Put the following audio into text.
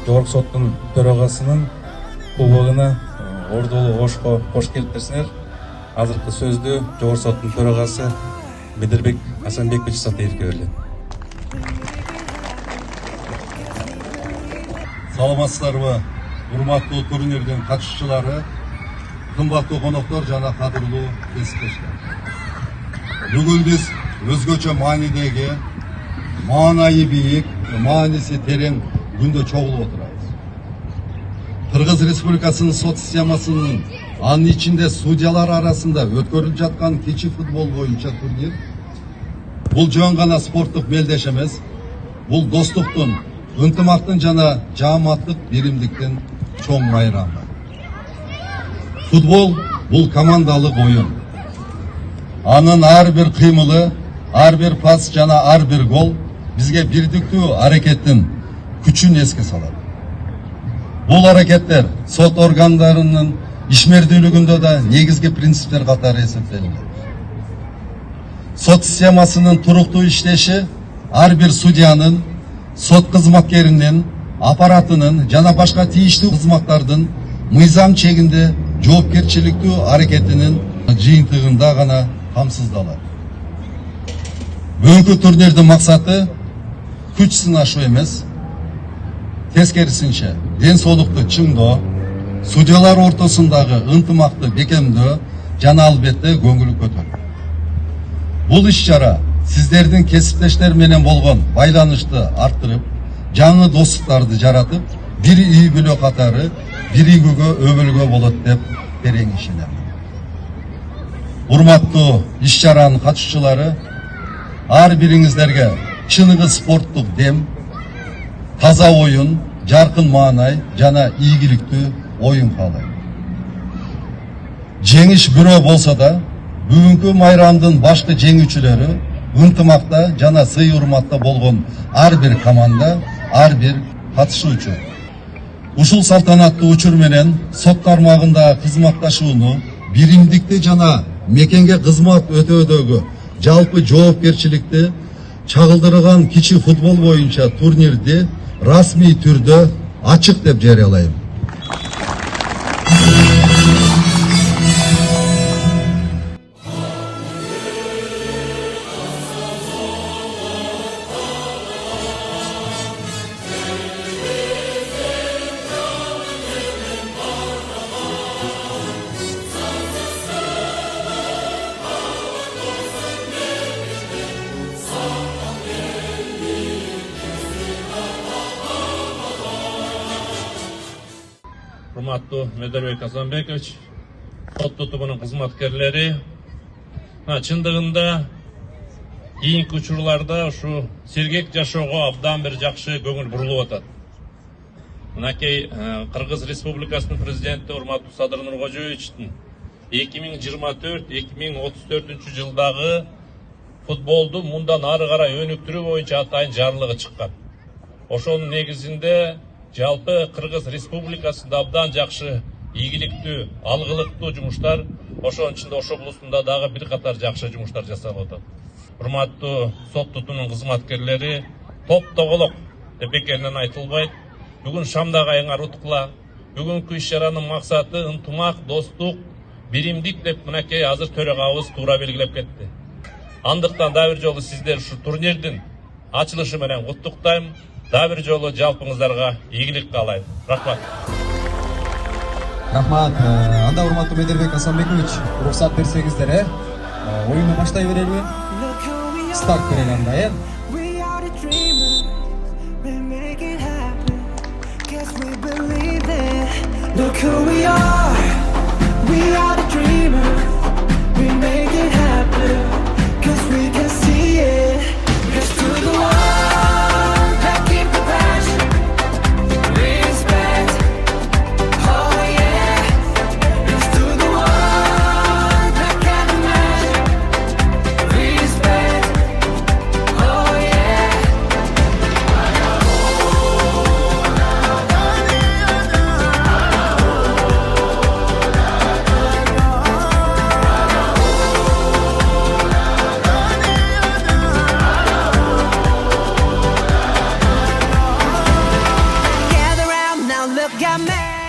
Жогорку соттун төрагасынын кубогуна ордулуу кош келиптирсиңер. Азыркы сөздү Жогорку соттун төрагасы Бедербек Асанбекович Сатыевке берилет. Саламатсыздарбы, урматтуу турнирдин катышчылары, кымбаттуу коноктор жана кадырлуу кесиптештер. Бүгүн биз өзгөчө маанидеги, маанайы бийик, мааниси терең күндө чогулуп отурабыз. Кыргыз Республикасынын сот системасынын анын ичинде судьялар арасында өткөрүлүп жаткан кичи футбол боюнча турнир бул жөн гана спорттук белдеш эмес, бул достуктун, ынтымактын жана жааматтык биримдиктин чоң майрамы. Футбол бул командалык оюн. Анын ар бир кыймылы, ар бир пас жана ар бир гол бизге бирдиктүү аракеттин күчүн эске салат. Бул аракеттер сот органдарынын ишмердүүлүгүндө да негизги принциптер катары эсептелет. Сот системасынын туруктуу иштеши ар бир судьянын, сот кызматкеринин, аппаратынын жана башка тийиштүү кызматтардын мыйзам чегинде жоопкерчиликтүү аракетинин жыйынтыгында гана камсыздалат. Бүгүнкү турнирдин максаты күч сынашуу эмес, тескерисинче ден соолукту чыңдоо, судьялар ортосундагы ынтымакты бекемдөө жана албетте көңүл көтөрүү. Бул иш-чара сиздердин кесиптештер менен болгон байланышты арттырып, жаңы достуктарды жаратып, бир үй бүлө катары биригүүгө өбөлгө болот деп терең ишенем. Урматтуу иш-чаранын катышчылары, ар бириңиздерге чыныгы спорттук дем, таза оюн, жаркын маанай жана ийгиликтүү оюн каалайм. Жеңиш бирөө болсо да, бүгүнкү майрамдын башкы жеңүүчүлөрү ынтымакта жана сый урматта болгон ар бир команда, ар бир катышуучу. Ушул салтанаттуу учур менен сот тармагындагы кызматташууну биримдикти жана мекенге кызмат өтөөдөгү жалпы жоопкерчиликти чагылдырган кичи футбол боюнча турнирди расмий түрдө ачык деп жарыялайм. Урматтуу Бедербек Асанбекович, сот тутумунун кызматкерлери, чындыгында кийинки учурларда ушу сергек жашоого абдан бир жакшы көңүл бурулуп атат. Мынакей Кыргыз Республикасынын президенти урматтуу Садыр Нуркожоевичтин 2024-2034 жылдагы футболду мындан ары карай өнүктүрүү боюнча атайын жарлыгы чыккан. Ошонун негизинде жалпы Кыргыз Республикасында абдан жакшы ийгиликтүү, алгылыктуу жумуштар, ошонун ичинде Ош облусунда дагы бир катар жакшы жумуштар жасалып атат. Урматтуу сот тутумунун кызматкерлери, топ-тоголок деп бекеринен айтылбайт. Бүгүн Шамдагы айыңар уткула. Бүгүнкү иш-чаранын максаты ынтымак, достук, биримдик деп мынакей азыр төрагабыз туура белгилеп кетти. Андыктан да бир жолу сиздер ушу турнирдин ачылышы менен куттуктайм. Да бир жолу жалпыңыздарга ийгилик каалайм. Рахмат. Рахмат. Анда урматтуу Бедербек Асанбекович, уруксат берсеңиздер, оюнду баштай берелби? Старт берели анда, Look who we are the dreamers, we make it happen, 'cause we can see it, here's to the one that keep the passion, respect, oh yeah, here's to the one that can imagine, respect, oh yeah. look at me.